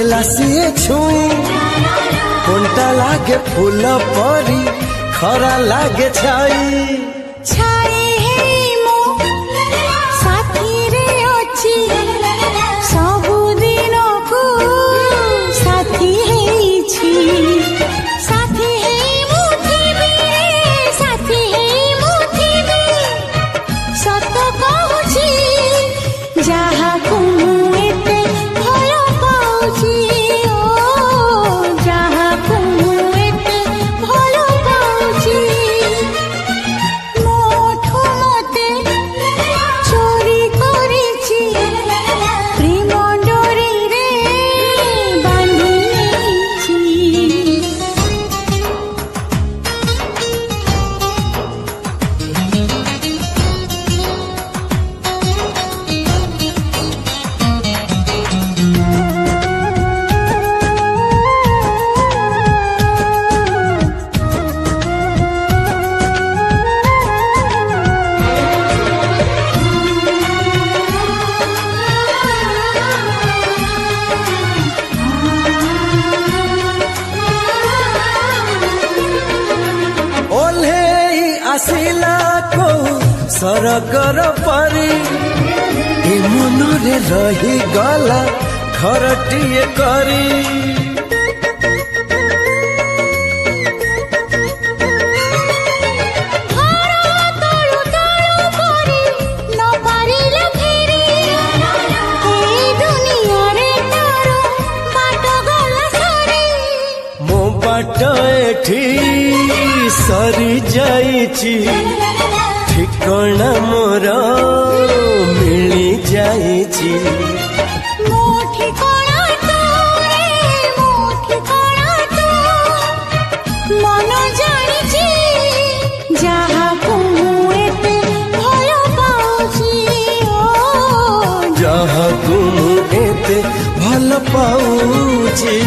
लागेला सिए छुई कोनटा लागे फूल परी खरा लागे छाई छाई हे मो साथी रे अछि सबु दिन को साथी हेछि साथी हे मुठिबे साथी हे मुठिबे सत कहूछि जहा को एते भल पाउछि ओ जहा को एते भल पाउछि मोठो मते चोरी करिछि प्रेम डोरी रे बांधिछि ओल्हे आसिला को सरगर परी ए मनरे रही गला घरटिए करी मो बाट एठी सरी जाइछि ठिकଣା मोर मिली जाइछि मन जानिछि जहाको एते भल पाउछि ओ जहाको एते भल पाउछि।